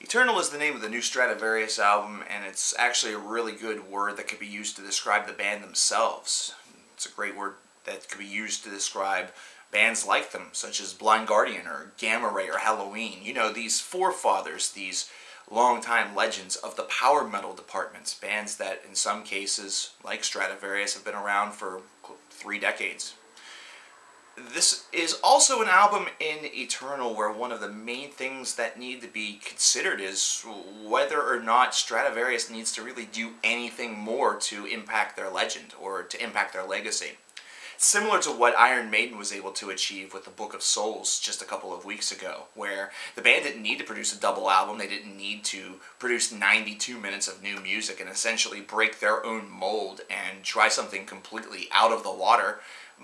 Eternal is the name of the new Stratovarius album, and it's actually a really good word that could be used to describe the band themselves. It's a great word that could be used to describe bands like them, such as Blind Guardian or Gamma Ray or Halloween. You know, these forefathers, these longtime legends of the power metal departments, bands that in some cases, like Stratovarius, have been around for 3 decades. This is also an album in Eternal where one of the main things that need to be considered is whether or not Stratovarius needs to really do anything more to impact their legend or to impact their legacy. Similar to what Iron Maiden was able to achieve with the Book of Souls just a couple of weeks ago, where the band didn't need to produce a double album, they didn't need to produce 92 minutes of new music and essentially break their own mold and try something completely out of the water.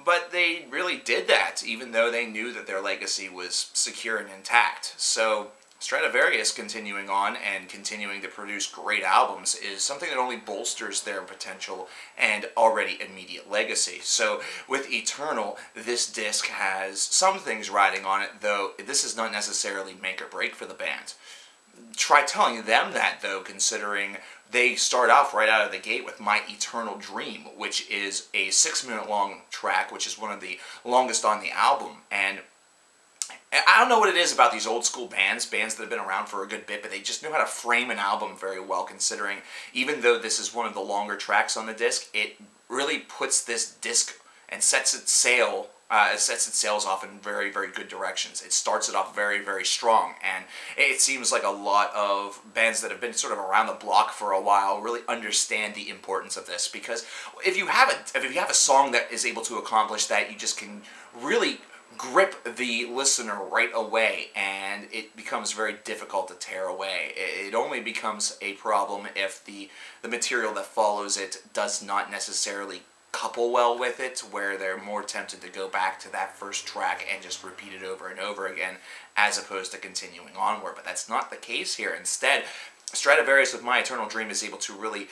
But they really did that, even though they knew that their legacy was secure and intact. So Stratovarius continuing on and continuing to produce great albums is something that only bolsters their potential and already immediate legacy. So with Eternal, this disc has some things riding on it, though this is not necessarily make or break for the band. Try telling them that, though, considering they start off right out of the gate with My Eternal Dream, which is a 6-minute long track, which is one of the longest on the album. And I don't know what it is about these old school bands that have been around for a good bit, but they just know how to frame an album very well, considering even though this is one of the longer tracks on the disc, it really puts this disc and sets its sails off in very, very good directions. It starts it off very, very strong, and it seems like a lot of bands that have been sort of around the block for a while really understand the importance of this, because if you have a song that is able to accomplish that, you just can really grip the listener right away, and it becomes very difficult to tear away. It only becomes a problem if the material that follows it does not necessarily couple well with it, where they're more tempted to go back to that first track and just repeat it over and over again, as opposed to continuing onward. But that's not the case here. Instead, Stratovarius with My Eternal Dream is able to really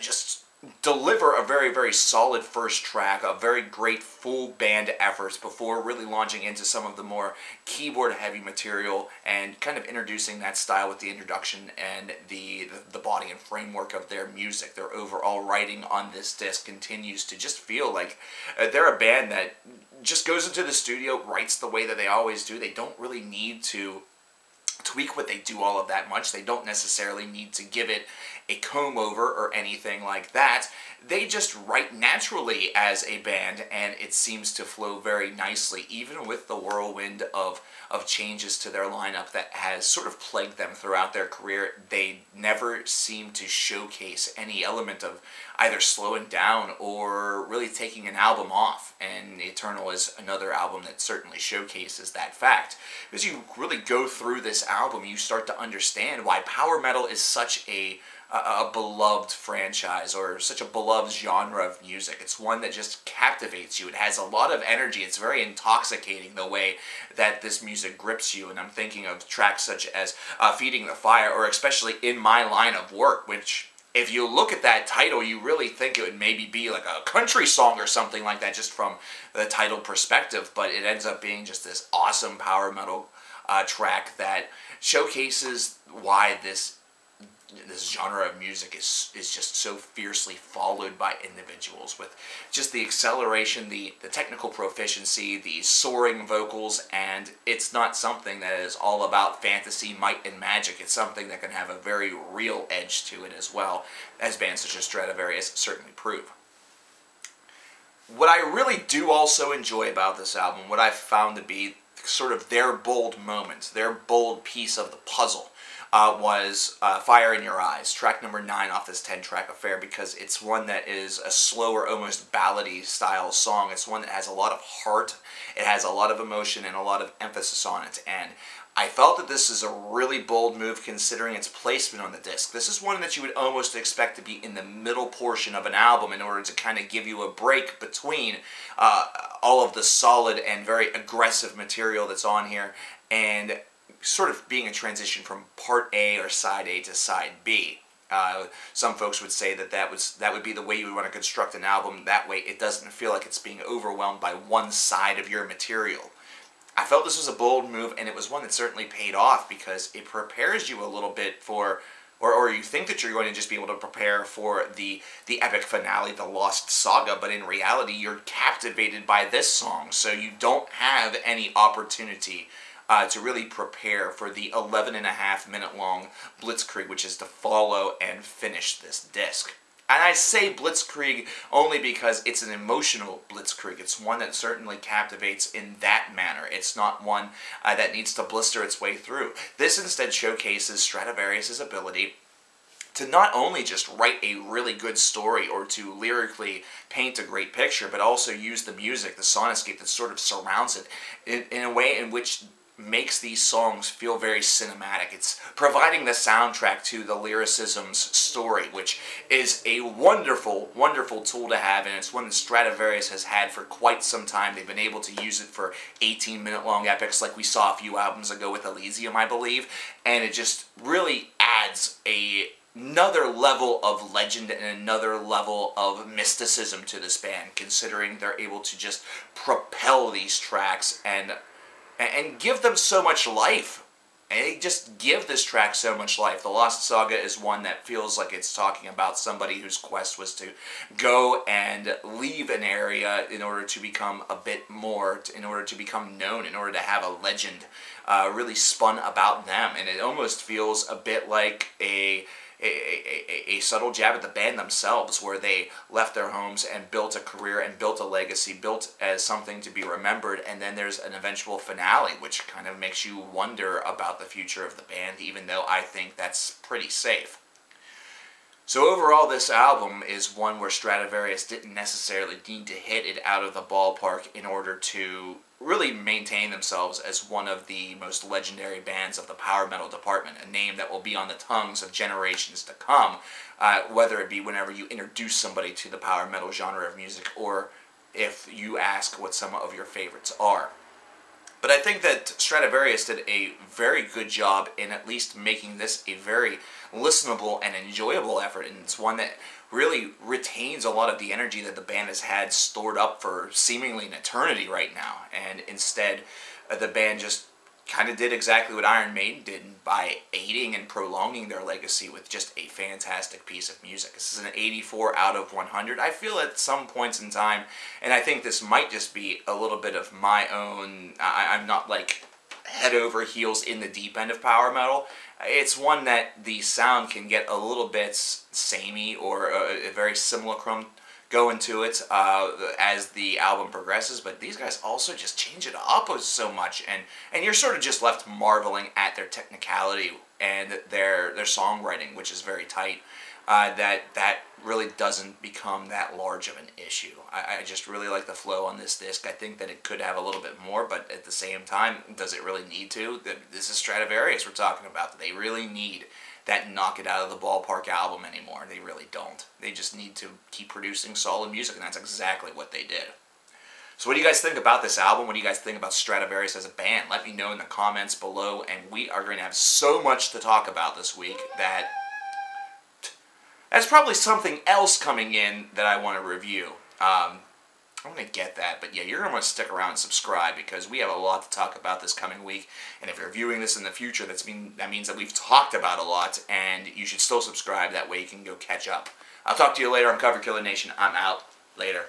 just deliver a very, very solid first track, a very great full band effort before really launching into some of the more keyboard-heavy material and kind of introducing that style with the introduction and the body and framework of their music. Their overall writing on this disc continues to just feel like they're a band that just goes into the studio, writes the way that they always do. They don't really need to tweak what they do all of that much. They don't necessarily need to give it a comb over or anything like that. They just write naturally as a band, and it seems to flow very nicely, even with the whirlwind of changes to their lineup that has sort of plagued them throughout their career. They never seem to showcase any element of either slowing down or really taking an album off, and Eternal is another album that certainly showcases that fact. As you really go through this album, you start to understand why power metal is such a beloved franchise, or such a beloved genre of music. It's one that just captivates you. It has a lot of energy. It's very intoxicating the way that this music grips you, and I'm thinking of tracks such as Feeding the Fire, or especially In My Line of Work, which, if you look at that title, you really think it would maybe be like a country song or something like that, just from the title perspective, but it ends up being just this awesome power metal track that showcases why this genre of music is just so fiercely followed by individuals, with just the acceleration, the technical proficiency, the soaring vocals, and it's not something that is all about fantasy, might, and magic. It's something that can have a very real edge to it as well, as bands such as Stratovarius certainly prove. What I really do also enjoy about this album, what I've found to be sort of their bold moment, their bold piece of the puzzle, was Fire in Your Eyes, track number 9 off this 10-track affair, because it's one that is a slower, almost ballady style song. It's one that has a lot of heart, it has a lot of emotion, and a lot of emphasis on it, and I felt that this is a really bold move considering its placement on the disc. This is one that you would almost expect to be in the middle portion of an album in order to kind of give you a break between all of the solid and very aggressive material that's on here, and sort of being a transition from part A or side A to side B. Some folks would say that would be the way you would want to construct an album. That way it doesn't feel like it's being overwhelmed by one side of your material. I felt this was a bold move, and it was one that certainly paid off because it prepares you a little bit for, or you think that you're going to just be able to prepare for the epic finale, the Lost Saga, but in reality you're captivated by this song, so you don't have any opportunity to really prepare for the 11.5-minute long Blitzkrieg, which is to follow and finish this disc. And I say Blitzkrieg only because it's an emotional Blitzkrieg. It's one that certainly captivates in that manner. It's not one that needs to blister its way through. This instead showcases Stratovarius' ability to not only just write a really good story or to lyrically paint a great picture, but also use the music, the soundscape that sort of surrounds it in a way in which makes these songs feel very cinematic. It's providing the soundtrack to the lyricism's story, which is a wonderful, wonderful tool to have, and it's one that Stratovarius has had for quite some time. They've been able to use it for 18-minute long epics like we saw a few albums ago with Elysium, I believe, and it just really adds another level of legend and another level of mysticism to this band, considering they're able to just propel these tracks and give them so much life. And they just give this track so much life. The Lost Saga is one that feels like it's talking about somebody whose quest was to go and leave an area in order to become a bit more, in order to become known, in order to have a legend really spun about them. And it almost feels a bit like a subtle jab at the band themselves, where they left their homes and built a career and built a legacy, built as something to be remembered, and then there's an eventual finale, which kind of makes you wonder about the future of the band, even though I think that's pretty safe. So overall, this album is one where Stratovarius didn't necessarily need to hit it out of the ballpark in order to really maintain themselves as one of the most legendary bands of the power metal department, a name that will be on the tongues of generations to come, whether it be whenever you introduce somebody to the power metal genre of music, or if you ask what some of your favorites are. But I think that Stratovarius did a very good job in at least making this a very listenable and enjoyable effort, and it's one that really retains a lot of the energy that the band has had stored up for seemingly an eternity right now. And instead, the band just kind of did exactly what Iron Maiden did by aiding and prolonging their legacy with just a fantastic piece of music. This is an 84 out of 100. I feel at some points in time, and I think this might just be a little bit of my own, I'm not like head over heels in the deep end of power metal. It's one that the sound can get a little bit samey or a very simulacrum going to it as the album progresses, but these guys also just change it up so much, and you're sort of just left marveling at their technicality and their songwriting, which is very tight. That really doesn't become that large of an issue. I just really like the flow on this disc. I think that it could have a little bit more, but at the same time, does it really need to? This is Stratovarius we're talking about. Do they really need that knock it out of the ballpark album anymore? They really don't. They just need to keep producing solid music, and that's exactly what they did. So what do you guys think about this album? What do you guys think about Stratovarius as a band? Let me know in the comments below, and we are going to have so much to talk about this week that there's probably something else coming in that I want to review. I'm going to get that, but yeah, you're going to want to stick around and subscribe because we have a lot to talk about this coming week, and if you're viewing this in the future, that means that we've talked about a lot, and you should still subscribe. That way you can go catch up. I'll talk to you later on Cover Killer Nation. I'm out. Later.